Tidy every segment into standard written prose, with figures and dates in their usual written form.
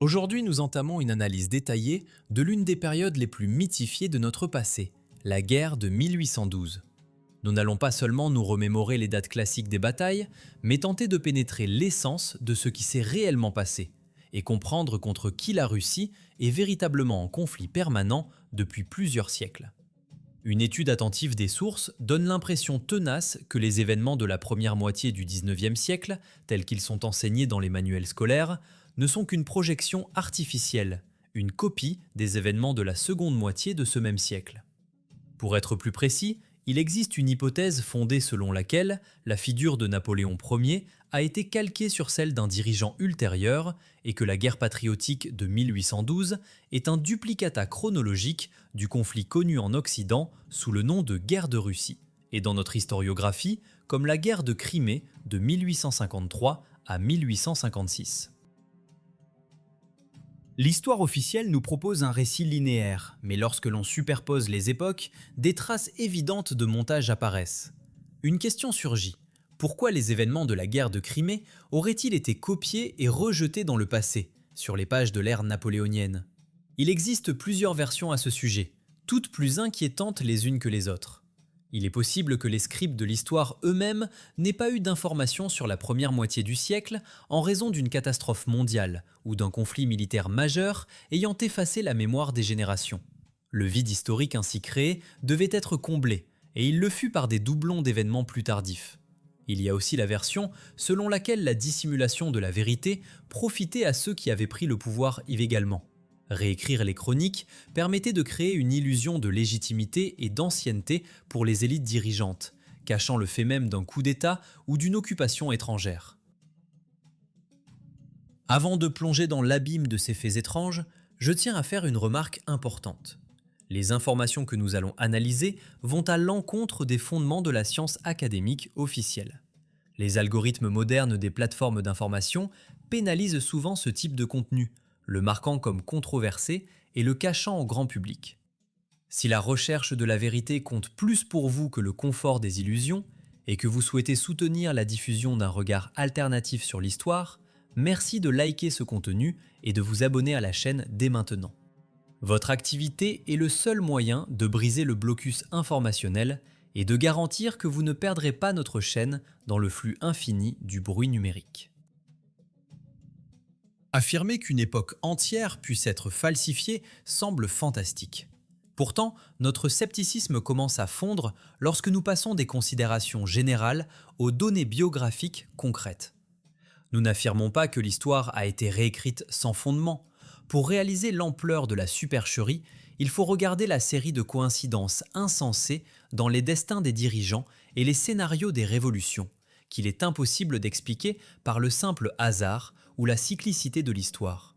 Aujourd'hui, nous entamons une analyse détaillée de l'une des périodes les plus mythifiées de notre passé, la guerre de 1812. Nous n'allons pas seulement nous remémorer les dates classiques des batailles, mais tenter de pénétrer l'essence de ce qui s'est réellement passé et comprendre contre qui la Russie est véritablement en conflit permanent depuis plusieurs siècles. Une étude attentive des sources donne l'impression tenace que les événements de la première moitié du 19e siècle, tels qu'ils sont enseignés dans les manuels scolaires, ne sont qu'une projection artificielle, une copie des événements de la seconde moitié de ce même siècle. Pour être plus précis, il existe une hypothèse fondée selon laquelle la figure de Napoléon Ier a été calquée sur celle d'un dirigeant ultérieur et que la guerre patriotique de 1812 est un duplicata chronologique du conflit connu en Occident sous le nom de guerre de Russie, et dans notre historiographie comme la guerre de Crimée de 1853 à 1856. L'histoire officielle nous propose un récit linéaire, mais lorsque l'on superpose les époques, des traces évidentes de montage apparaissent. Une question surgit. Pourquoi les événements de la guerre de Crimée auraient-ils été copiés et rejetés dans le passé, sur les pages de l'ère napoléonienne? Il existe plusieurs versions à ce sujet, toutes plus inquiétantes les unes que les autres. Il est possible que les scribes de l'histoire eux-mêmes n'aient pas eu d'informations sur la première moitié du siècle en raison d'une catastrophe mondiale ou d'un conflit militaire majeur ayant effacé la mémoire des générations. Le vide historique ainsi créé devait être comblé, et il le fut par des doublons d'événements plus tardifs. Il y a aussi la version selon laquelle la dissimulation de la vérité profitait à ceux qui avaient pris le pouvoir illégalement. Réécrire les chroniques permettait de créer une illusion de légitimité et d'ancienneté pour les élites dirigeantes, cachant le fait même d'un coup d'État ou d'une occupation étrangère. Avant de plonger dans l'abîme de ces faits étranges, je tiens à faire une remarque importante. Les informations que nous allons analyser vont à l'encontre des fondements de la science académique officielle. Les algorithmes modernes des plateformes d'information pénalisent souvent ce type de contenu, le marquant comme controversé et le cachant au grand public. Si la recherche de la vérité compte plus pour vous que le confort des illusions, et que vous souhaitez soutenir la diffusion d'un regard alternatif sur l'histoire, merci de liker ce contenu et de vous abonner à la chaîne dès maintenant. Votre activité est le seul moyen de briser le blocus informationnel et de garantir que vous ne perdrez pas notre chaîne dans le flux infini du bruit numérique. Affirmer qu'une époque entière puisse être falsifiée semble fantastique. Pourtant, notre scepticisme commence à fondre lorsque nous passons des considérations générales aux données biographiques concrètes. Nous n'affirmons pas que l'histoire a été réécrite sans fondement. Pour réaliser l'ampleur de la supercherie, il faut regarder la série de coïncidences insensées dans les destins des dirigeants et les scénarios des révolutions, qu'il est impossible d'expliquer par le simple hasard ou la cyclicité de l'histoire.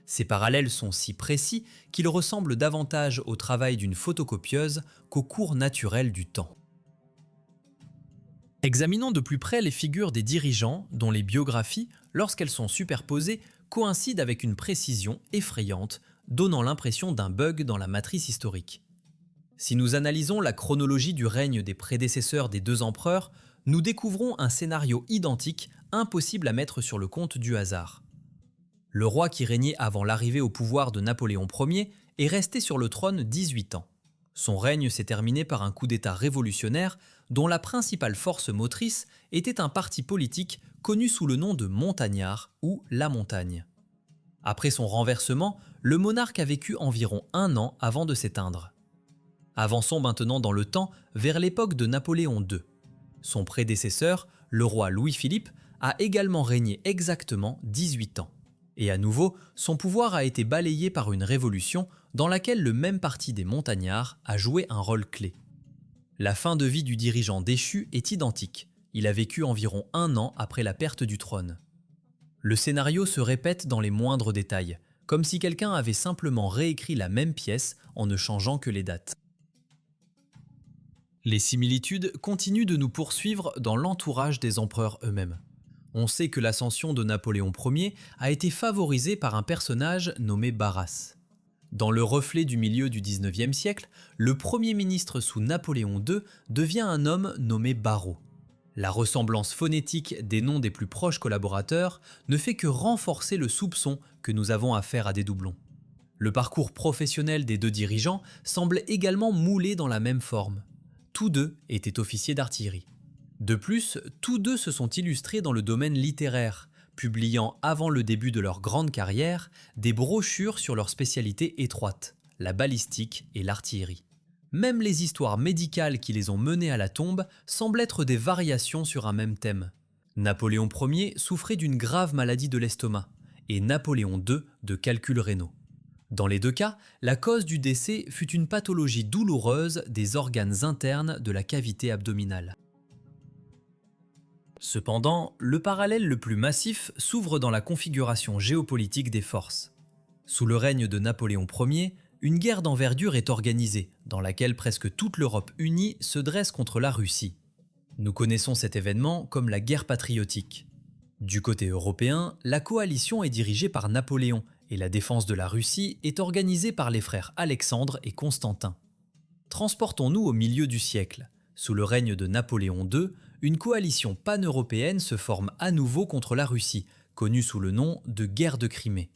Ces parallèles sont si précis qu'ils ressemblent davantage au travail d'une photocopieuse qu'au cours naturel du temps. Examinons de plus près les figures des dirigeants dont les biographies, lorsqu'elles sont superposées, coïncident avec une précision effrayante, donnant l'impression d'un bug dans la matrice historique. Si nous analysons la chronologie du règne des prédécesseurs des deux empereurs, nous découvrons un scénario identique, impossible à mettre sur le compte du hasard. Le roi qui régnait avant l'arrivée au pouvoir de Napoléon Ier est resté sur le trône 18 ans. Son règne s'est terminé par un coup d'État révolutionnaire dont la principale force motrice était un parti politique connu sous le nom de Montagnard ou La Montagne. Après son renversement, le monarque a vécu environ 1 an avant de s'éteindre. Avançons maintenant dans le temps vers l'époque de Napoléon II. Son prédécesseur, le roi Louis-Philippe, a également régné exactement 18 ans. Et à nouveau, son pouvoir a été balayé par une révolution dans laquelle le même parti des montagnards a joué un rôle clé. La fin de vie du dirigeant déchu est identique. Il a vécu environ 1 an après la perte du trône. Le scénario se répète dans les moindres détails, comme si quelqu'un avait simplement réécrit la même pièce en ne changeant que les dates. Les similitudes continuent de nous poursuivre dans l'entourage des empereurs eux-mêmes. On sait que l'ascension de Napoléon Ier a été favorisée par un personnage nommé Barras. Dans le reflet du milieu du XIXe siècle, le Premier ministre sous Napoléon II devient un homme nommé Barrot. La ressemblance phonétique des noms des plus proches collaborateurs ne fait que renforcer le soupçon que nous avons affaire à des doublons. Le parcours professionnel des deux dirigeants semble également moulé dans la même forme. Tous deux étaient officiers d'artillerie. De plus, tous deux se sont illustrés dans le domaine littéraire, publiant avant le début de leur grande carrière des brochures sur leur spécialité étroite, la balistique et l'artillerie. Même les histoires médicales qui les ont menés à la tombe semblent être des variations sur un même thème. Napoléon Ier souffrait d'une grave maladie de l'estomac et Napoléon II de calculs rénaux. Dans les deux cas, la cause du décès fut une pathologie douloureuse des organes internes de la cavité abdominale. Cependant, le parallèle le plus massif s'ouvre dans la configuration géopolitique des forces. Sous le règne de Napoléon Ier, une guerre d'envergure est organisée, dans laquelle presque toute l'Europe unie se dresse contre la Russie. Nous connaissons cet événement comme la guerre patriotique. Du côté européen, la coalition est dirigée par Napoléon et la défense de la Russie est organisée par les frères Alexandre et Constantin. Transportons-nous au milieu du siècle. Sous le règne de Napoléon II, une coalition pan-européenne se forme à nouveau contre la Russie, connue sous le nom de guerre de Crimée.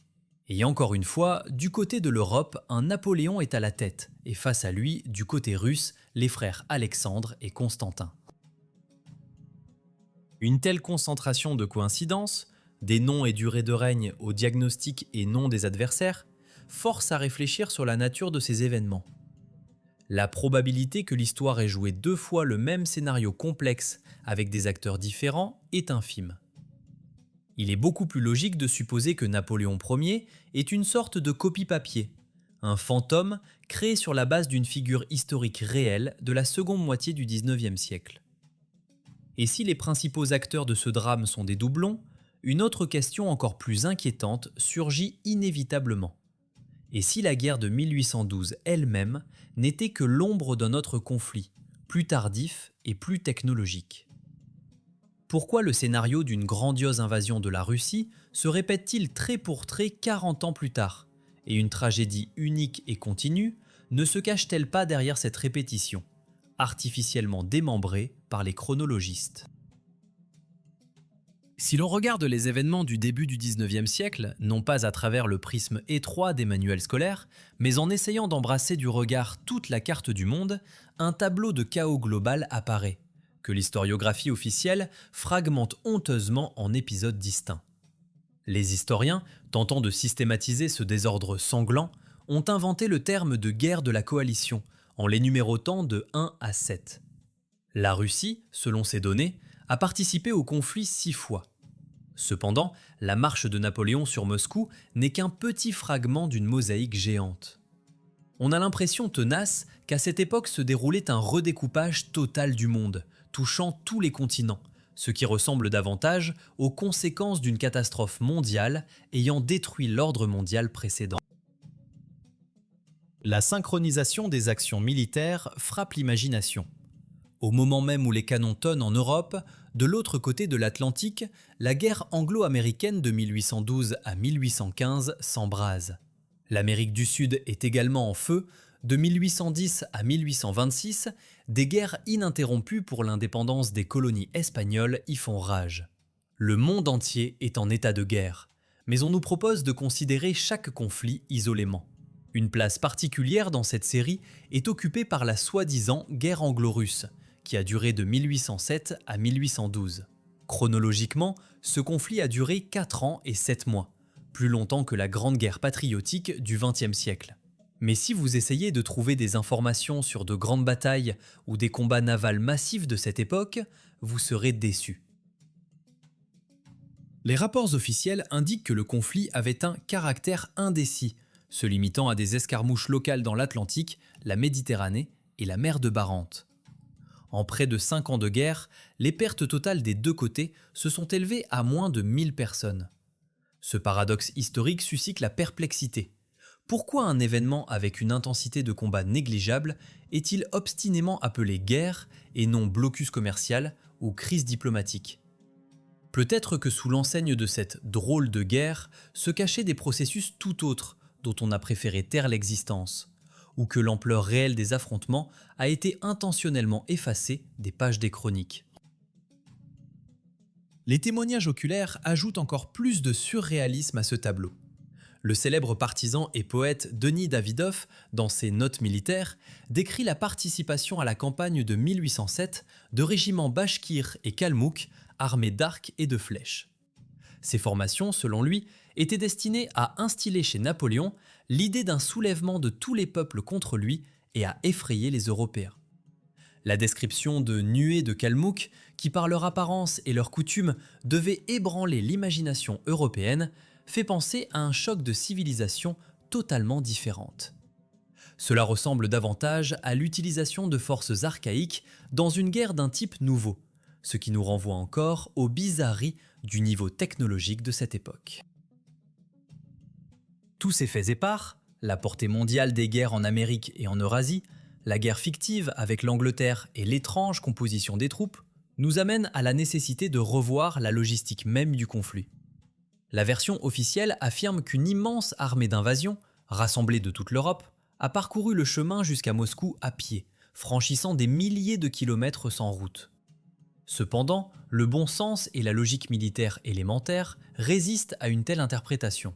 Et encore une fois, du côté de l'Europe, un Napoléon est à la tête, et face à lui, du côté russe, les frères Alexandre et Constantin. Une telle concentration de coïncidences, des noms et durées de règne aux diagnostics et noms des adversaires, force à réfléchir sur la nature de ces événements. La probabilité que l'histoire ait joué deux fois le même scénario complexe avec des acteurs différents est infime. Il est beaucoup plus logique de supposer que Napoléon Ier est une sorte de copie-papier, un fantôme créé sur la base d'une figure historique réelle de la seconde moitié du XIXe siècle. Et si les principaux acteurs de ce drame sont des doublons, une autre question encore plus inquiétante surgit inévitablement. Et si la guerre de 1812 elle-même n'était que l'ombre d'un autre conflit, plus tardif et plus technologique ? Pourquoi le scénario d'une grandiose invasion de la Russie se répète-t-il trait pour trait 40 ans plus tard, et une tragédie unique et continue ne se cache-t-elle pas derrière cette répétition, artificiellement démembrée par les chronologistes ? Si l'on regarde les événements du début du XIXe siècle, non pas à travers le prisme étroit des manuels scolaires, mais en essayant d'embrasser du regard toute la carte du monde, un tableau de chaos global apparaît, que l'historiographie officielle fragmente honteusement en épisodes distincts. Les historiens, tentant de systématiser ce désordre sanglant, ont inventé le terme de guerre de la coalition, en les numérotant de 1 à 7. La Russie, selon ces données, a participé au conflit 6 fois. Cependant, la marche de Napoléon sur Moscou n'est qu'un petit fragment d'une mosaïque géante. On a l'impression tenace qu'à cette époque se déroulait un redécoupage total du monde, touchant tous les continents, ce qui ressemble davantage aux conséquences d'une catastrophe mondiale ayant détruit l'ordre mondial précédent. La synchronisation des actions militaires frappe l'imagination. Au moment même où les canons tonnent en Europe, de l'autre côté de l'Atlantique, la guerre anglo-américaine de 1812 à 1815 s'embrase. L'Amérique du Sud est également en feu. De 1810 à 1826, des guerres ininterrompues pour l'indépendance des colonies espagnoles y font rage. Le monde entier est en état de guerre, mais on nous propose de considérer chaque conflit isolément. Une place particulière dans cette série est occupée par la soi-disant guerre anglo-russe, qui a duré de 1807 à 1812. Chronologiquement, ce conflit a duré 4 ans et 7 mois, plus longtemps que la Grande Guerre patriotique du XXe siècle. Mais si vous essayez de trouver des informations sur de grandes batailles ou des combats navals massifs de cette époque, vous serez déçus. Les rapports officiels indiquent que le conflit avait un caractère indécis, se limitant à des escarmouches locales dans l'Atlantique, la Méditerranée et la mer de Barents. En près de 5 ans de guerre, les pertes totales des deux côtés se sont élevées à moins de 1000 personnes. Ce paradoxe historique suscite la perplexité. Pourquoi un événement avec une intensité de combat négligeable est-il obstinément appelé guerre et non blocus commercial ou crise diplomatique ? Peut-être que sous l'enseigne de cette drôle de guerre se cachaient des processus tout autres dont on a préféré taire l'existence, ou que l'ampleur réelle des affrontements a été intentionnellement effacée des pages des chroniques. Les témoignages oculaires ajoutent encore plus de surréalisme à ce tableau. Le célèbre partisan et poète Denis Davidoff, dans ses notes militaires, décrit la participation à la campagne de 1807 de régiments bachkirs et kalmouks armés d'arcs et de flèches. Ces formations, selon lui, étaient destinées à instiller chez Napoléon l'idée d'un soulèvement de tous les peuples contre lui et à effrayer les Européens. La description de nuées de kalmouks, qui par leur apparence et leurs coutumes devaient ébranler l'imagination européenne, fait penser à un choc de civilisation totalement différente. Cela ressemble davantage à l'utilisation de forces archaïques dans une guerre d'un type nouveau, ce qui nous renvoie encore aux bizarreries du niveau technologique de cette époque. Tous ces faits épars, la portée mondiale des guerres en Amérique et en Eurasie, la guerre fictive avec l'Angleterre et l'étrange composition des troupes, nous amènent à la nécessité de revoir la logistique même du conflit. La version officielle affirme qu'une immense armée d'invasion, rassemblée de toute l'Europe, a parcouru le chemin jusqu'à Moscou à pied, franchissant des milliers de kilomètres sans route. Cependant, le bon sens et la logique militaire élémentaire résistent à une telle interprétation.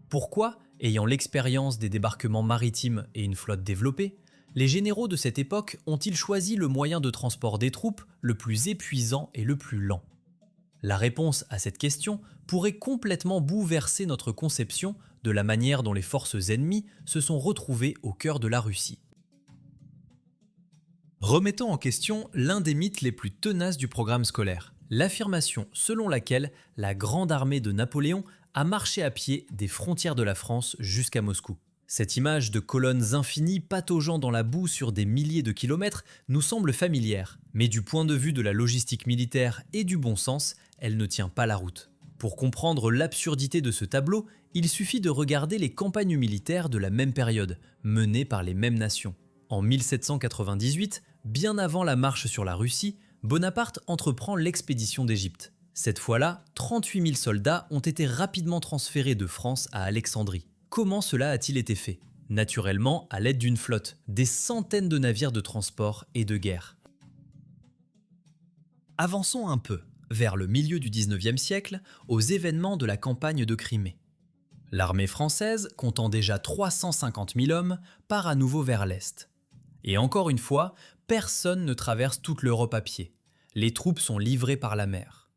Pourquoi, ayant l'expérience des débarquements maritimes et une flotte développée, les généraux de cette époque ont-ils choisi le moyen de transport des troupes le plus épuisant et le plus lent ? La réponse à cette question pourrait complètement bouleverser notre conception de la manière dont les forces ennemies se sont retrouvées au cœur de la Russie. Remettons en question l'un des mythes les plus tenaces du programme scolaire, l'affirmation selon laquelle la grande armée de Napoléon a marché à pied des frontières de la France jusqu'à Moscou. Cette image de colonnes infinies pataugeant dans la boue sur des milliers de kilomètres nous semble familière, mais du point de vue de la logistique militaire et du bon sens, elle ne tient pas la route. Pour comprendre l'absurdité de ce tableau, il suffit de regarder les campagnes militaires de la même période, menées par les mêmes nations. En 1798, bien avant la marche sur la Russie, Bonaparte entreprend l'expédition d'Égypte. Cette fois-là, 38 000 soldats ont été rapidement transférés de France à Alexandrie. Comment cela a-t-il été fait ? Naturellement, à l'aide d'une flotte, des centaines de navires de transport et de guerre. Avançons un peu, vers le milieu du XIXe siècle, aux événements de la campagne de Crimée. L'armée française, comptant déjà 350 000 hommes, part à nouveau vers l'Est. Et encore une fois, personne ne traverse toute l'Europe à pied. Les troupes sont livrées par la mer.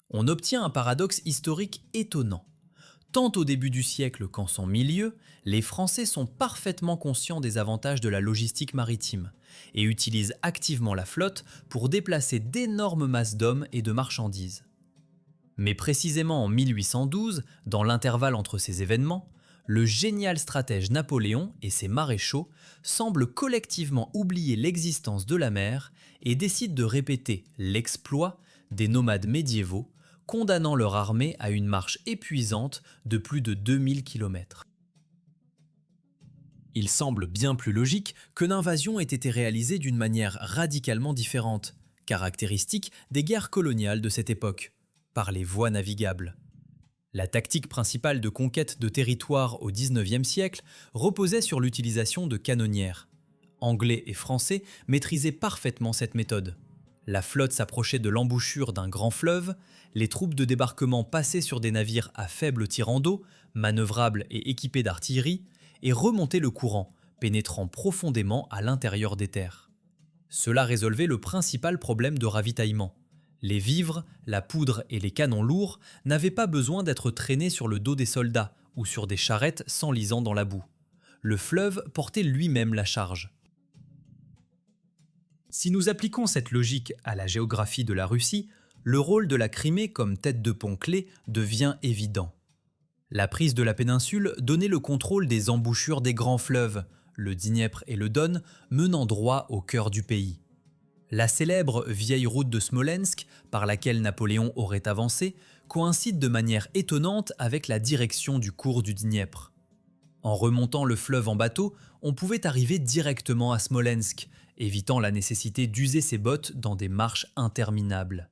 On obtient un paradoxe historique étonnant. Tant au début du siècle qu'en son milieu, les Français sont parfaitement conscients des avantages de la logistique maritime et utilisent activement la flotte pour déplacer d'énormes masses d'hommes et de marchandises. Mais précisément en 1812, dans l'intervalle entre ces événements, le génial stratège Napoléon et ses maréchaux semblent collectivement oublier l'existence de la mer et décident de répéter l'exploit des nomades médiévaux, condamnant leur armée à une marche épuisante de plus de 2000 km. Il semble bien plus logique que l'invasion ait été réalisée d'une manière radicalement différente, caractéristique des guerres coloniales de cette époque, par les voies navigables. La tactique principale de conquête de territoire au XIXe siècle reposait sur l'utilisation de canonnières. Anglais et Français maîtrisaient parfaitement cette méthode. La flotte s'approchait de l'embouchure d'un grand fleuve, les troupes de débarquement passaient sur des navires à faible tirant d'eau, manœuvrables et équipés d'artillerie, et remontaient le courant, pénétrant profondément à l'intérieur des terres. Cela résolvait le principal problème de ravitaillement. Les vivres, la poudre et les canons lourds n'avaient pas besoin d'être traînés sur le dos des soldats ou sur des charrettes s'enlisant dans la boue. Le fleuve portait lui-même la charge. Si nous appliquons cette logique à la géographie de la Russie, le rôle de la Crimée comme tête de pont clé devient évident. La prise de la péninsule donnait le contrôle des embouchures des grands fleuves, le Dniepr et le Don, menant droit au cœur du pays. La célèbre vieille route de Smolensk, par laquelle Napoléon aurait avancé, coïncide de manière étonnante avec la direction du cours du Dniepr. En remontant le fleuve en bateau, on pouvait arriver directement à Smolensk, évitant la nécessité d'user ses bottes dans des marches interminables.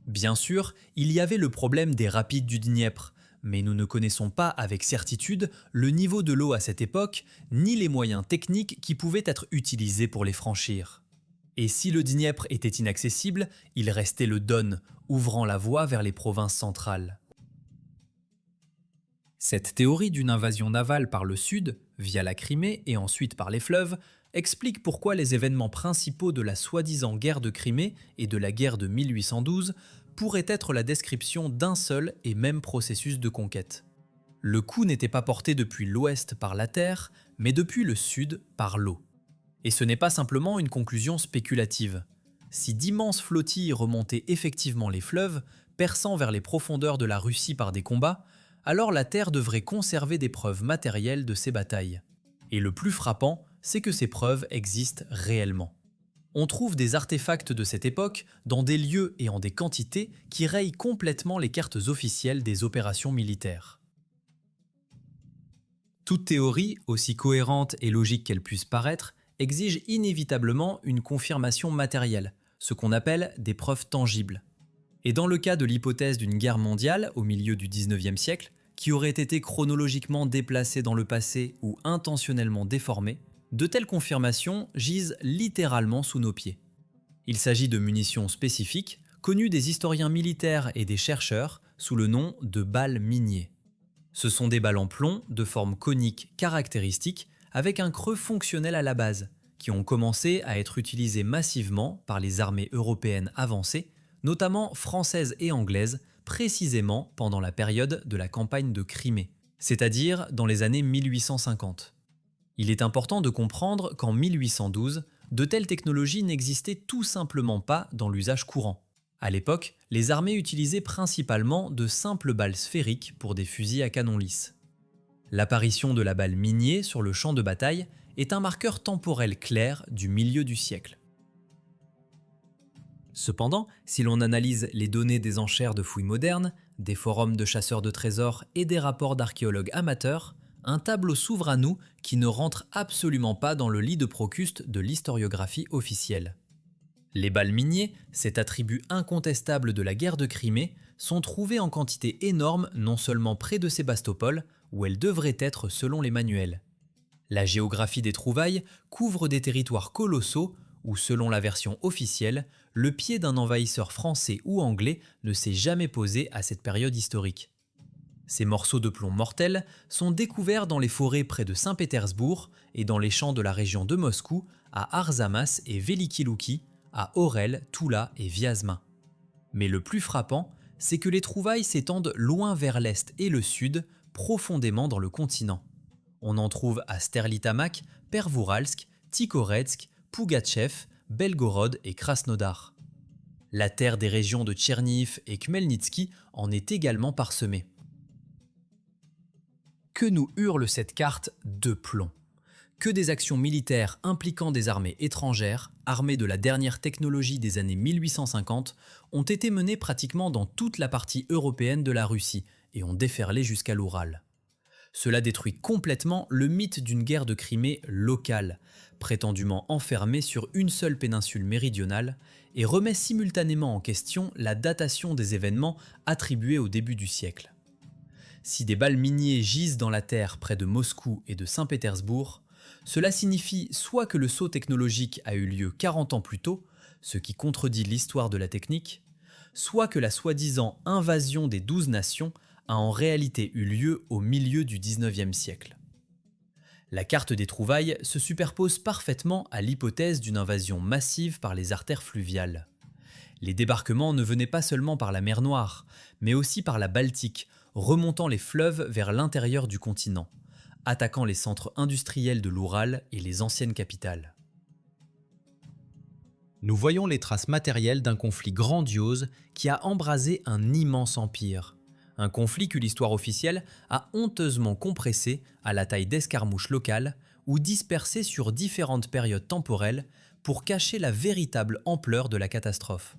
Bien sûr, il y avait le problème des rapides du Dniepr, mais nous ne connaissons pas avec certitude le niveau de l'eau à cette époque, ni les moyens techniques qui pouvaient être utilisés pour les franchir. Et si le Dniepr était inaccessible, il restait le Don, ouvrant la voie vers les provinces centrales. Cette théorie d'une invasion navale par le sud, via la Crimée et ensuite par les fleuves, explique pourquoi les événements principaux de la soi-disant guerre de Crimée et de la guerre de 1812 pourraient être la description d'un seul et même processus de conquête. Le coup n'était pas porté depuis l'ouest par la terre, mais depuis le sud par l'eau. Et ce n'est pas simplement une conclusion spéculative. Si d'immenses flottilles remontaient effectivement les fleuves, perçant vers les profondeurs de la Russie par des combats, alors la Terre devrait conserver des preuves matérielles de ces batailles. Et le plus frappant, c'est que ces preuves existent réellement. On trouve des artefacts de cette époque dans des lieux et en des quantités qui rayent complètement les cartes officielles des opérations militaires. Toute théorie, aussi cohérente et logique qu'elle puisse paraître, exige inévitablement une confirmation matérielle, ce qu'on appelle des preuves tangibles. Et dans le cas de l'hypothèse d'une guerre mondiale au milieu du XIXe siècle, qui aurait été chronologiquement déplacée dans le passé ou intentionnellement déformée, de telles confirmations gisent littéralement sous nos pieds. Il s'agit de munitions spécifiques, connues des historiens militaires et des chercheurs sous le nom de balles miniers. Ce sont des balles en plomb de forme conique caractéristique avec un creux fonctionnel à la base, qui ont commencé à être utilisées massivement par les armées européennes avancées, notamment françaises et anglaises, précisément pendant la période de la campagne de Crimée, c'est-à-dire dans les années 1850. Il est important de comprendre qu'en 1812, de telles technologies n'existaient tout simplement pas dans l'usage courant. À l'époque, les armées utilisaient principalement de simples balles sphériques pour des fusils à canon lisse. L'apparition de la balle minier sur le champ de bataille est un marqueur temporel clair du milieu du siècle. Cependant, si l'on analyse les données des enchères de fouilles modernes, des forums de chasseurs de trésors et des rapports d'archéologues amateurs, un tableau s'ouvre à nous qui ne rentre absolument pas dans le lit de Procuste de l'historiographie officielle. Les balles miniers, cet attribut incontestable de la guerre de Crimée, sont trouvées en quantité énorme non seulement près de Sébastopol, où elles devraient être selon les manuels. La géographie des trouvailles couvre des territoires colossaux où, selon la version officielle, le pied d'un envahisseur français ou anglais ne s'est jamais posé à cette période historique. Ces morceaux de plomb mortels sont découverts dans les forêts près de Saint-Pétersbourg et dans les champs de la région de Moscou, à Arzamas et Veliki Luki, à Orel, Toula et Vyazma. Mais le plus frappant, c'est que les trouvailles s'étendent loin vers l'est et le sud, profondément dans le continent. On en trouve à Sterlitamak, Pervouralsk, Tikhoretsk, Pougatchev, Belgorod et Krasnodar. La terre des régions de Tchernihiv et Khmelnytsky en est également parsemée. Que nous hurle cette carte de plomb? Que des actions militaires impliquant des armées étrangères, armées de la dernière technologie des années 1850, ont été menées pratiquement dans toute la partie européenne de la Russie et ont déferlé jusqu'à l'Oural. Cela détruit complètement le mythe d'une guerre de Crimée locale, prétendument enfermée sur une seule péninsule méridionale, et remet simultanément en question la datation des événements attribués au début du siècle. Si des balles miniers gisent dans la terre près de Moscou et de Saint-Pétersbourg, cela signifie soit que le saut technologique a eu lieu 40 ans plus tôt, ce qui contredit l'histoire de la technique, soit que la soi-disant invasion des 12 nations a en réalité eu lieu au milieu du XIXe siècle. La carte des trouvailles se superpose parfaitement à l'hypothèse d'une invasion massive par les artères fluviales. Les débarquements ne venaient pas seulement par la mer Noire, mais aussi par la Baltique, remontant les fleuves vers l'intérieur du continent, attaquant les centres industriels de l'Oural et les anciennes capitales. Nous voyons les traces matérielles d'un conflit grandiose qui a embrasé un immense empire. Un conflit que l'histoire officielle a honteusement compressé à la taille d'escarmouches locales ou dispersé sur différentes périodes temporelles pour cacher la véritable ampleur de la catastrophe.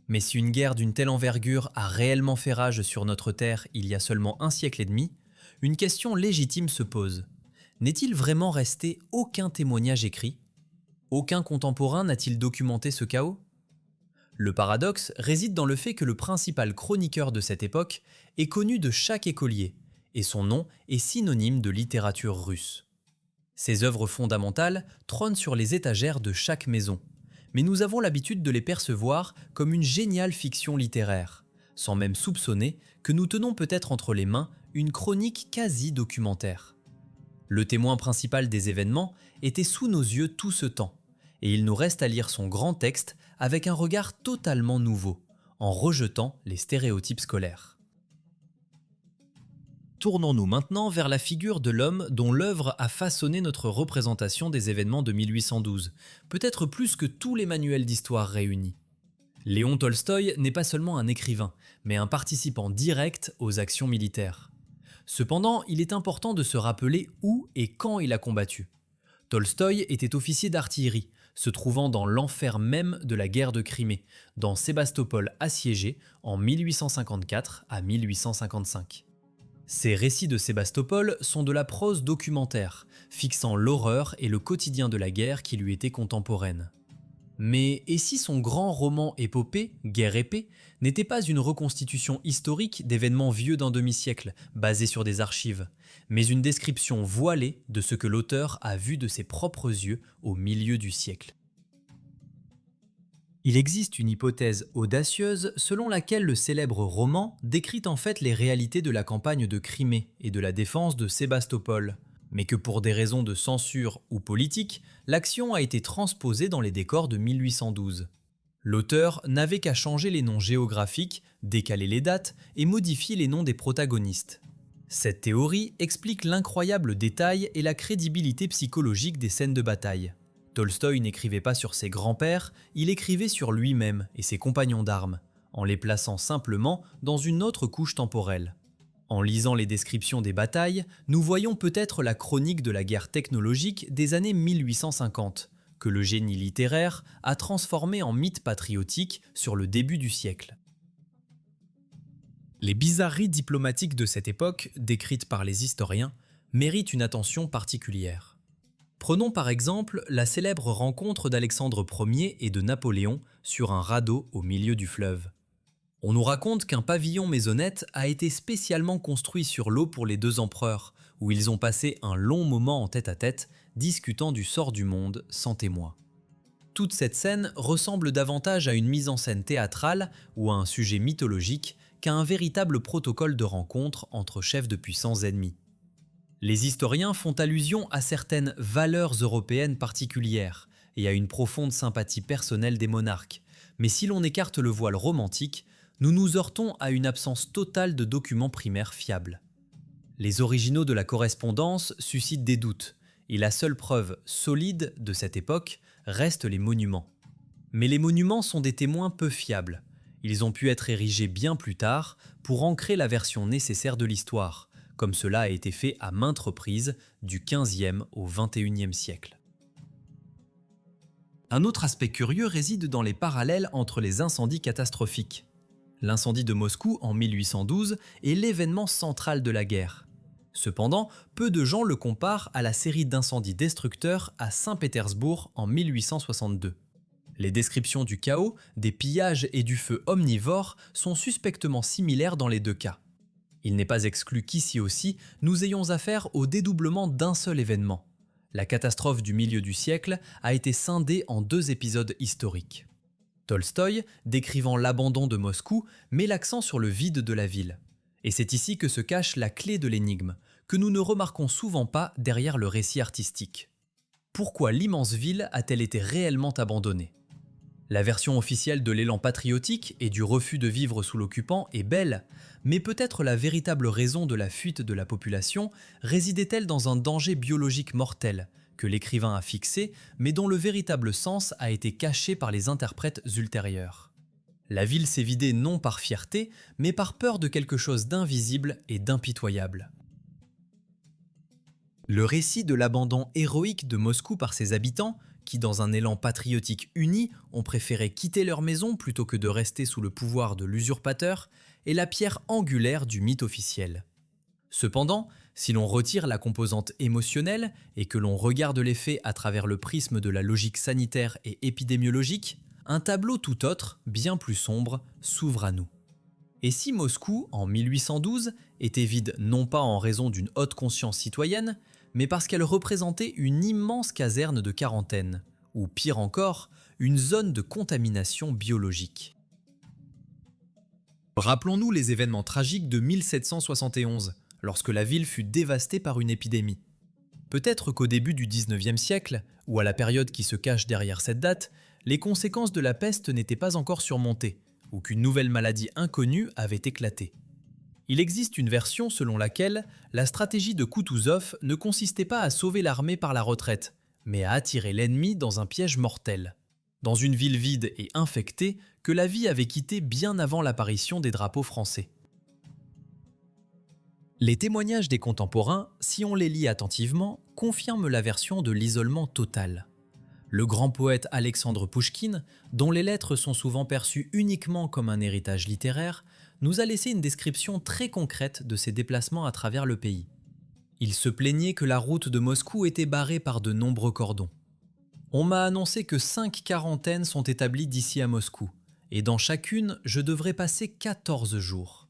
Mais si une guerre d'une telle envergure a réellement fait rage sur notre terre il y a seulement un siècle et demi, une question légitime se pose. N'est-il vraiment resté aucun témoignage écrit? Aucun contemporain n'a-t-il documenté ce chaos? Le paradoxe réside dans le fait que le principal chroniqueur de cette époque est connu de chaque écolier, et son nom est synonyme de littérature russe. Ses œuvres fondamentales trônent sur les étagères de chaque maison, mais nous avons l'habitude de les percevoir comme une géniale fiction littéraire, sans même soupçonner que nous tenons peut-être entre les mains une chronique quasi documentaire. Le témoin principal des événements était sous nos yeux tout ce temps, et il nous reste à lire son grand texte avec un regard totalement nouveau, en rejetant les stéréotypes scolaires. Tournons-nous maintenant vers la figure de l'homme dont l'œuvre a façonné notre représentation des événements de 1812, peut-être plus que tous les manuels d'histoire réunis. Léon Tolstoï n'est pas seulement un écrivain, mais un participant direct aux actions militaires. Cependant, il est important de se rappeler où et quand il a combattu. Tolstoï était officier d'artillerie, se trouvant dans l'enfer même de la guerre de Crimée, dans Sébastopol assiégé en 1854 à 1855. Ces récits de Sébastopol sont de la prose documentaire, fixant l'horreur et le quotidien de la guerre qui lui était contemporaine. Mais et si son grand roman épopée, Guerre et paix, n'était pas une reconstitution historique d'événements vieux d'un demi-siècle, basés sur des archives, mais une description voilée de ce que l'auteur a vu de ses propres yeux au milieu du siècle? Il existe une hypothèse audacieuse selon laquelle le célèbre roman décrit en fait les réalités de la campagne de Crimée et de la défense de Sébastopol, mais que pour des raisons de censure ou politique, l'action a été transposée dans les décors de 1812. L'auteur n'avait qu'à changer les noms géographiques, décaler les dates et modifier les noms des protagonistes. Cette théorie explique l'incroyable détail et la crédibilité psychologique des scènes de bataille. Tolstoï n'écrivait pas sur ses grands-pères, il écrivait sur lui-même et ses compagnons d'armes, en les plaçant simplement dans une autre couche temporelle. En lisant les descriptions des batailles, nous voyons peut-être la chronique de la guerre technologique des années 1850, que le génie littéraire a transformé en mythe patriotique sur le début du siècle. Les bizarreries diplomatiques de cette époque, décrites par les historiens, méritent une attention particulière. Prenons par exemple la célèbre rencontre d'Alexandre Ier et de Napoléon sur un radeau au milieu du fleuve. On nous raconte qu'un pavillon maisonnette a été spécialement construit sur l'eau pour les deux empereurs, où ils ont passé un long moment en tête-à-tête, discutant du sort du monde sans témoin. Toute cette scène ressemble davantage à une mise en scène théâtrale ou à un sujet mythologique qu'à un véritable protocole de rencontre entre chefs de puissants ennemis. Les historiens font allusion à certaines valeurs européennes particulières et à une profonde sympathie personnelle des monarques, mais si l'on écarte le voile romantique, nous nous heurtons à une absence totale de documents primaires fiables. Les originaux de la correspondance suscitent des doutes, et la seule preuve solide de cette époque reste les monuments. Mais les monuments sont des témoins peu fiables. Ils ont pu être érigés bien plus tard pour ancrer la version nécessaire de l'histoire, comme cela a été fait à maintes reprises du XVe au XXIe siècle. Un autre aspect curieux réside dans les parallèles entre les incendies catastrophiques. L'incendie de Moscou en 1812 est l'événement central de la guerre. Cependant, peu de gens le comparent à la série d'incendies destructeurs à Saint-Pétersbourg en 1862. Les descriptions du chaos, des pillages et du feu omnivore sont suspectement similaires dans les deux cas. Il n'est pas exclu qu'ici aussi, nous ayons affaire au dédoublement d'un seul événement. La catastrophe du milieu du siècle a été scindée en deux épisodes historiques. Tolstoï, décrivant l'abandon de Moscou, met l'accent sur le vide de la ville. Et c'est ici que se cache la clé de l'énigme, que nous ne remarquons souvent pas derrière le récit artistique. Pourquoi l'immense ville a-t-elle été réellement abandonnée ? La version officielle de l'élan patriotique et du refus de vivre sous l'occupant est belle, mais peut-être la véritable raison de la fuite de la population résidait-elle dans un danger biologique mortel, que l'écrivain a fixé, mais dont le véritable sens a été caché par les interprètes ultérieurs. La ville s'est vidée non par fierté, mais par peur de quelque chose d'invisible et d'impitoyable. Le récit de l'abandon héroïque de Moscou par ses habitants, qui dans un élan patriotique uni ont préféré quitter leur maison plutôt que de rester sous le pouvoir de l'usurpateur, est la pierre angulaire du mythe officiel. Cependant, si l'on retire la composante émotionnelle et que l'on regarde les faits à travers le prisme de la logique sanitaire et épidémiologique, un tableau tout autre, bien plus sombre, s'ouvre à nous. Et si Moscou, en 1812, était vide non pas en raison d'une haute conscience citoyenne, mais parce qu'elle représentait une immense caserne de quarantaine, ou pire encore, une zone de contamination biologique. Rappelons-nous les événements tragiques de 1771, lorsque la ville fut dévastée par une épidémie. Peut-être qu'au début du 19e siècle, ou à la période qui se cache derrière cette date, les conséquences de la peste n'étaient pas encore surmontées, ou qu'une nouvelle maladie inconnue avait éclaté. Il existe une version selon laquelle la stratégie de Koutouzov ne consistait pas à sauver l'armée par la retraite, mais à attirer l'ennemi dans un piège mortel, dans une ville vide et infectée que la vie avait quittée bien avant l'apparition des drapeaux français. Les témoignages des contemporains, si on les lit attentivement, confirment la version de l'isolement total. Le grand poète Alexandre Pouchkine, dont les lettres sont souvent perçues uniquement comme un héritage littéraire, nous a laissé une description très concrète de ses déplacements à travers le pays. Il se plaignait que la route de Moscou était barrée par de nombreux cordons. On m'a annoncé que 5 quarantaines sont établies d'ici à Moscou, et dans chacune, je devrais passer 14 jours.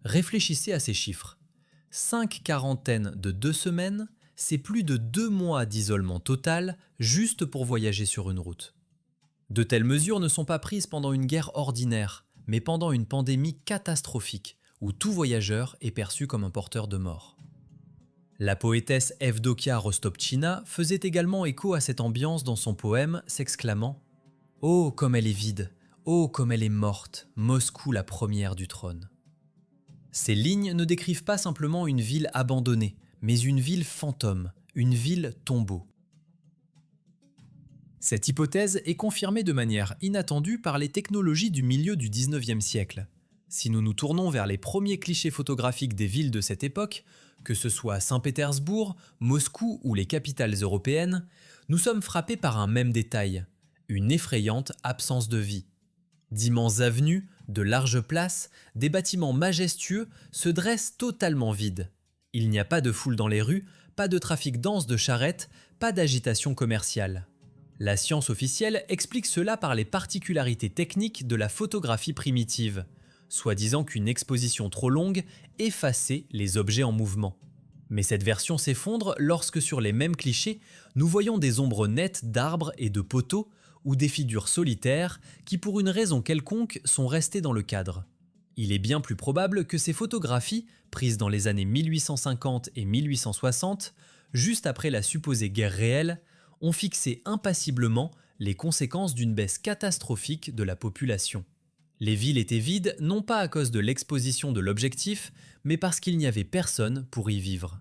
Réfléchissez à ces chiffres. 5 quarantaines de 2 semaines, c'est plus de 2 mois d'isolement total juste pour voyager sur une route. De telles mesures ne sont pas prises pendant une guerre ordinaire, mais pendant une pandémie catastrophique où tout voyageur est perçu comme un porteur de mort. La poétesse Evdokia Rostopchina faisait également écho à cette ambiance dans son poème, s'exclamant « Oh, comme elle est vide! Oh, comme elle est morte! Moscou la première du trône !» Ces lignes ne décrivent pas simplement une ville abandonnée, mais une ville fantôme, une ville tombeau. Cette hypothèse est confirmée de manière inattendue par les technologies du milieu du 19e siècle. Si nous nous tournons vers les premiers clichés photographiques des villes de cette époque, que ce soit Saint-Pétersbourg, Moscou ou les capitales européennes, nous sommes frappés par un même détail, une effrayante absence de vie. D'immenses avenues, de larges places, des bâtiments majestueux se dressent totalement vides. Il n'y a pas de foule dans les rues, pas de trafic dense de charrettes, pas d'agitation commerciale. La science officielle explique cela par les particularités techniques de la photographie primitive, soi-disant qu'une exposition trop longue effaçait les objets en mouvement. Mais cette version s'effondre lorsque sur les mêmes clichés, nous voyons des ombres nettes d'arbres et de poteaux ou des figures solitaires qui pour une raison quelconque sont restées dans le cadre. Il est bien plus probable que ces photographies, prises dans les années 1850 et 1860, juste après la supposée guerre réelle, ont fixé impassiblement les conséquences d'une baisse catastrophique de la population. Les villes étaient vides non pas à cause de l'exposition de l'objectif, mais parce qu'il n'y avait personne pour y vivre.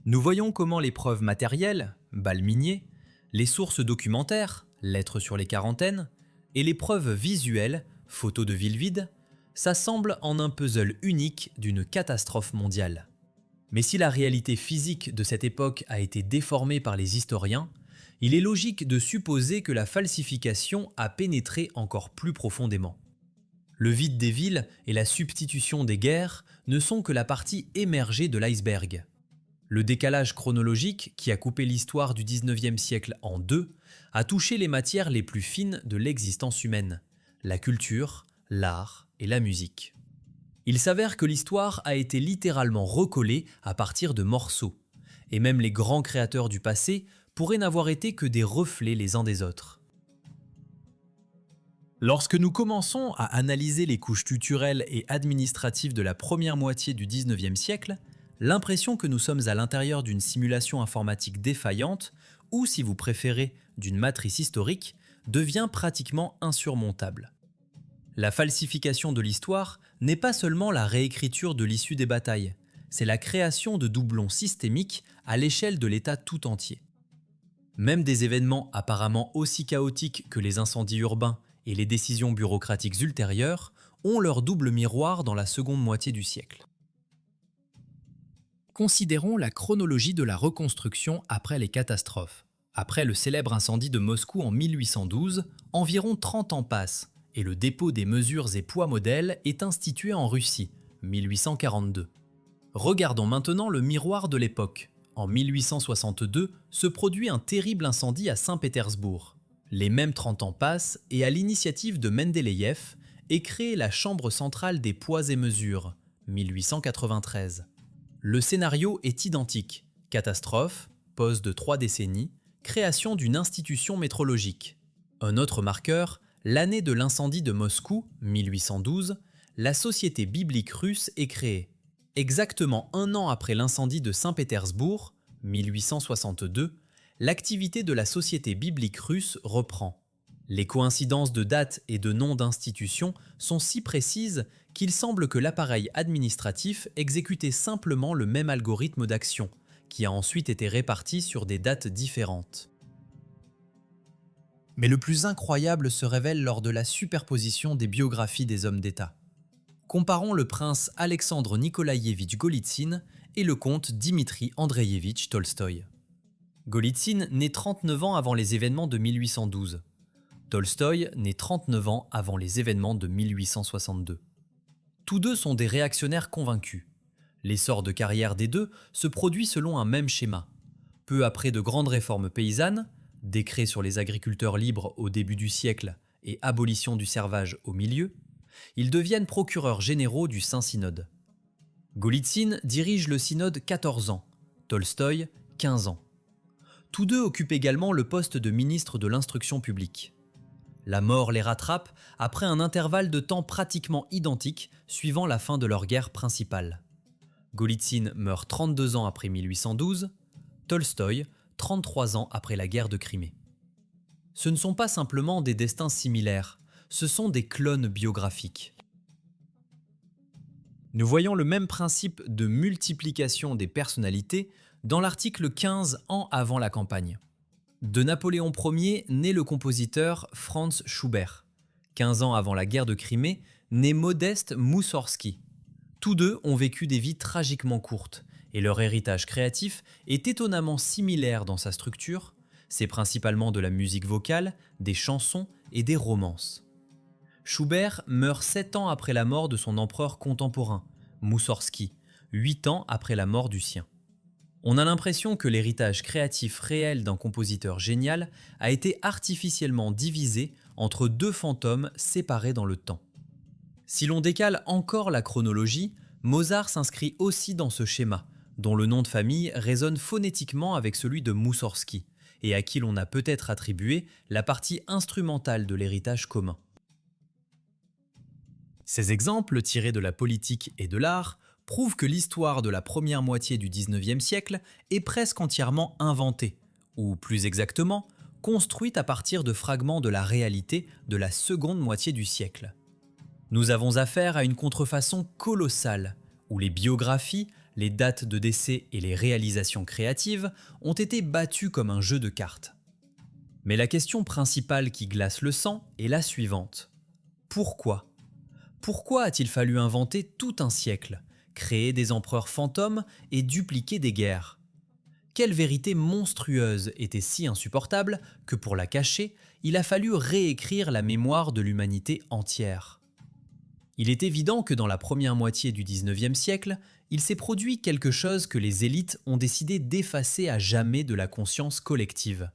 Nous voyons comment les preuves matérielles, balles miniers, les sources documentaires, lettres sur les quarantaines, et les preuves visuelles, photos de villes vides, s'assemblent en un puzzle unique d'une catastrophe mondiale. Mais si la réalité physique de cette époque a été déformée par les historiens, il est logique de supposer que la falsification a pénétré encore plus profondément. Le vide des villes et la substitution des guerres ne sont que la partie émergée de l'iceberg. Le décalage chronologique qui a coupé l'histoire du 19e siècle en deux a touché les matières les plus fines de l'existence humaine, la culture, l'art et la musique. Il s'avère que l'histoire a été littéralement recollée à partir de morceaux, et même les grands créateurs du passé pourraient n'avoir été que des reflets les uns des autres. Lorsque nous commençons à analyser les couches culturelles et administratives de la première moitié du 19e siècle, l'impression que nous sommes à l'intérieur d'une simulation informatique défaillante, ou si vous préférez, d'une matrice historique, devient pratiquement insurmontable. La falsification de l'histoire n'est pas seulement la réécriture de l'issue des batailles, c'est la création de doublons systémiques à l'échelle de l'État tout entier. Même des événements apparemment aussi chaotiques que les incendies urbains et les décisions bureaucratiques ultérieures ont leur double miroir dans la seconde moitié du siècle. Considérons la chronologie de la reconstruction après les catastrophes. Après le célèbre incendie de Moscou en 1812, environ 30 ans passent et le dépôt des mesures et poids modèles est institué en Russie, 1842. Regardons maintenant le miroir de l'époque. En 1862 se produit un terrible incendie à Saint-Pétersbourg. Les mêmes 30 ans passent et à l'initiative de Mendeleïev est créée la Chambre centrale des poids et mesures, 1893. Le scénario est identique, catastrophe, pause de 3 décennies, création d'une institution métrologique. Un autre marqueur, l'année de l'incendie de Moscou, 1812, la Société biblique russe est créée. Exactement un an après l'incendie de Saint-Pétersbourg, 1862, l'activité de la Société biblique russe reprend. Les coïncidences de dates et de noms d'institutions sont si précises qu'il semble que l'appareil administratif exécutait simplement le même algorithme d'action, qui a ensuite été réparti sur des dates différentes. Mais le plus incroyable se révèle lors de la superposition des biographies des hommes d'État. Comparons le prince Alexandre Nikolaïevitch Golitsyn et le comte Dimitri Andreïevitch Tolstoï. Golitsyn naît 39 ans avant les événements de 1812. Tolstoï naît 39 ans avant les événements de 1862. Tous deux sont des réactionnaires convaincus. L'essor de carrière des deux se produit selon un même schéma. Peu après de grandes réformes paysannes, décret sur les agriculteurs libres au début du siècle et abolition du servage au milieu, ils deviennent procureurs généraux du Saint-Synode. Golitsyn dirige le synode 14 ans, Tolstoï 15 ans. Tous deux occupent également le poste de ministre de l'instruction publique. La mort les rattrape après un intervalle de temps pratiquement identique suivant la fin de leur guerre principale. Golitsyn meurt 32 ans après 1812, Tolstoï 33 ans après la guerre de Crimée. Ce ne sont pas simplement des destins similaires, ce sont des clones biographiques. Nous voyons le même principe de multiplication des personnalités dans l'article 15 ans avant la campagne. De Napoléon Ier naît le compositeur Franz Schubert. 15 ans avant la guerre de Crimée naît Modeste Moussorgsky. Tous deux ont vécu des vies tragiquement courtes et leur héritage créatif est étonnamment similaire dans sa structure. C'est principalement de la musique vocale, des chansons et des romances. Schubert meurt 7 ans après la mort de son empereur contemporain, Moussorgsky, 8 ans après la mort du sien. On a l'impression que l'héritage créatif réel d'un compositeur génial a été artificiellement divisé entre deux fantômes séparés dans le temps. Si l'on décale encore la chronologie, Mozart s'inscrit aussi dans ce schéma, dont le nom de famille résonne phonétiquement avec celui de Moussorgsky, et à qui l'on a peut-être attribué la partie instrumentale de l'héritage commun. Ces exemples, tirés de la politique et de l'art, prouvent que l'histoire de la première moitié du XIXe siècle est presque entièrement inventée, ou plus exactement, construite à partir de fragments de la réalité de la seconde moitié du siècle. Nous avons affaire à une contrefaçon colossale, où les biographies, les dates de décès et les réalisations créatives ont été battues comme un jeu de cartes. Mais la question principale qui glace le sang est la suivante. Pourquoi ? Pourquoi a-t-il fallu inventer tout un siècle, créer des empereurs fantômes et dupliquer des guerres ? Quelle vérité monstrueuse était si insupportable que pour la cacher, il a fallu réécrire la mémoire de l'humanité entière ? Il est évident que dans la première moitié du XIXe siècle, il s'est produit quelque chose que les élites ont décidé d'effacer à jamais de la conscience collective,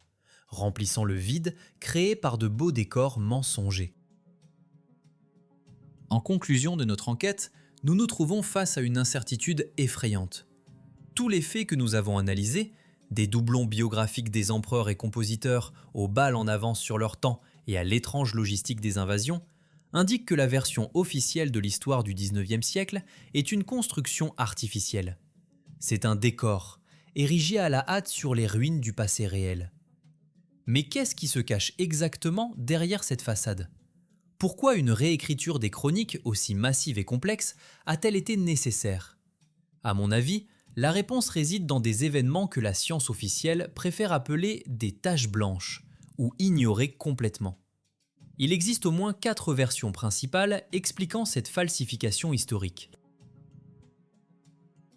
remplissant le vide créé par de beaux décors mensongers. En conclusion de notre enquête, nous nous trouvons face à une incertitude effrayante. Tous les faits que nous avons analysés, des doublons biographiques des empereurs et compositeurs aux balles en avance sur leur temps et à l'étrange logistique des invasions, indiquent que la version officielle de l'histoire du XIXe siècle est une construction artificielle. C'est un décor, érigé à la hâte sur les ruines du passé réel. Mais qu'est-ce qui se cache exactement derrière cette façade ? Pourquoi une réécriture des chroniques aussi massive et complexe a-t-elle été nécessaire ? À mon avis, la réponse réside dans des événements que la science officielle préfère appeler des taches blanches, ou ignorer complètement. Il existe au moins 4 versions principales expliquant cette falsification historique.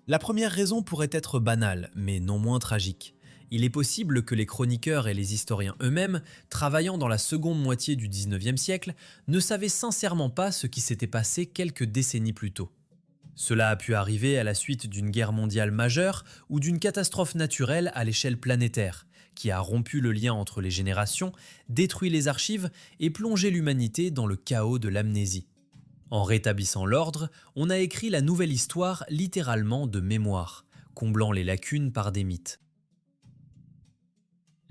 La première raison pourrait être banale, mais non moins tragique. Il est possible que les chroniqueurs et les historiens eux-mêmes, travaillant dans la seconde moitié du XIXe siècle, ne savaient sincèrement pas ce qui s'était passé quelques décennies plus tôt. Cela a pu arriver à la suite d'une guerre mondiale majeure ou d'une catastrophe naturelle à l'échelle planétaire, qui a rompu le lien entre les générations, détruit les archives et plongé l'humanité dans le chaos de l'amnésie. En rétablissant l'ordre, on a écrit la nouvelle histoire littéralement de mémoire, comblant les lacunes par des mythes.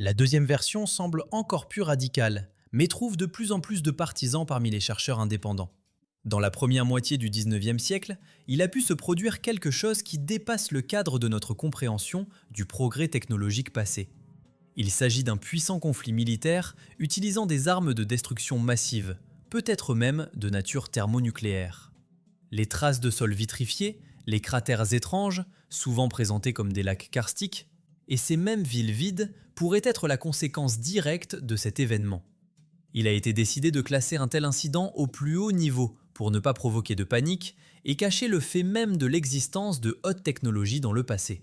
La deuxième version semble encore plus radicale, mais trouve de plus en plus de partisans parmi les chercheurs indépendants. Dans la première moitié du 19e siècle, il a pu se produire quelque chose qui dépasse le cadre de notre compréhension du progrès technologique passé. Il s'agit d'un puissant conflit militaire utilisant des armes de destruction massive, peut-être même de nature thermonucléaire. Les traces de sol vitrifiés, les cratères étranges, souvent présentés comme des lacs karstiques, et ces mêmes villes vides pourraient être la conséquence directe de cet événement. Il a été décidé de classer un tel incident au plus haut niveau pour ne pas provoquer de panique et cacher le fait même de l'existence de hautes technologies dans le passé.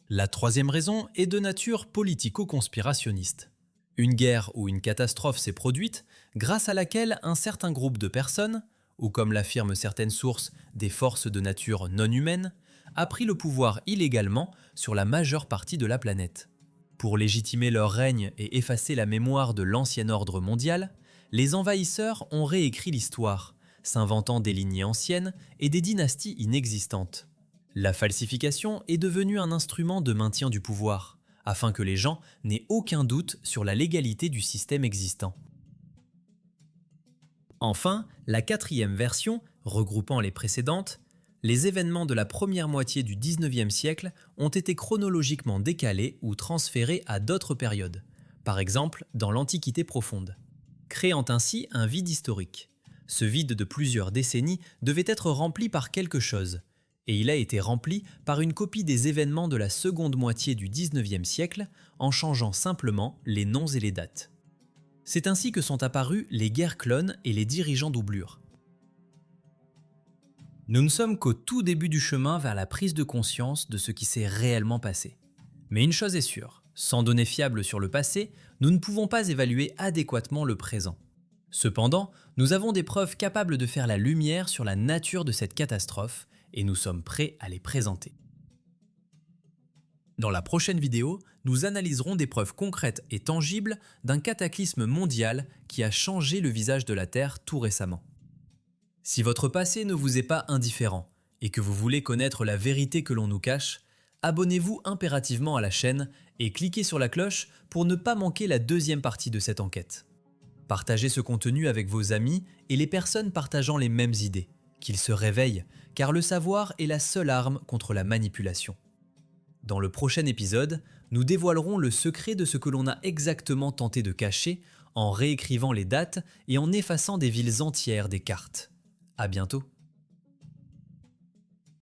La troisième raison est de nature politico-conspirationniste. Une guerre ou une catastrophe s'est produite grâce à laquelle un certain groupe de personnes, ou comme l'affirment certaines sources, des forces de nature non humaine, a pris le pouvoir illégalement sur la majeure partie de la planète. Pour légitimer leur règne et effacer la mémoire de l'ancien ordre mondial, les envahisseurs ont réécrit l'histoire, s'inventant des lignées anciennes et des dynasties inexistantes. La falsification est devenue un instrument de maintien du pouvoir, afin que les gens n'aient aucun doute sur la légalité du système existant. Enfin, la quatrième version, regroupant les précédentes, les événements de la première moitié du 19e siècle ont été chronologiquement décalés ou transférés à d'autres périodes, par exemple dans l'Antiquité profonde, créant ainsi un vide historique. Ce vide de plusieurs décennies devait être rempli par quelque chose, et il a été rempli par une copie des événements de la seconde moitié du 19e siècle en changeant simplement les noms et les dates. C'est ainsi que sont apparus les guerres clones et les dirigeants doublures. Nous ne sommes qu'au tout début du chemin vers la prise de conscience de ce qui s'est réellement passé. Mais une chose est sûre, sans données fiables sur le passé, nous ne pouvons pas évaluer adéquatement le présent. Cependant, nous avons des preuves capables de faire la lumière sur la nature de cette catastrophe et nous sommes prêts à les présenter. Dans la prochaine vidéo, nous analyserons des preuves concrètes et tangibles d'un cataclysme mondial qui a changé le visage de la Terre tout récemment. Si votre passé ne vous est pas indifférent et que vous voulez connaître la vérité que l'on nous cache, abonnez-vous impérativement à la chaîne et cliquez sur la cloche pour ne pas manquer la deuxième partie de cette enquête. Partagez ce contenu avec vos amis et les personnes partageant les mêmes idées, qu'ils se réveillent, car le savoir est la seule arme contre la manipulation. Dans le prochain épisode, nous dévoilerons le secret de ce que l'on a exactement tenté de cacher en réécrivant les dates et en effaçant des villes entières des cartes. À bientôt.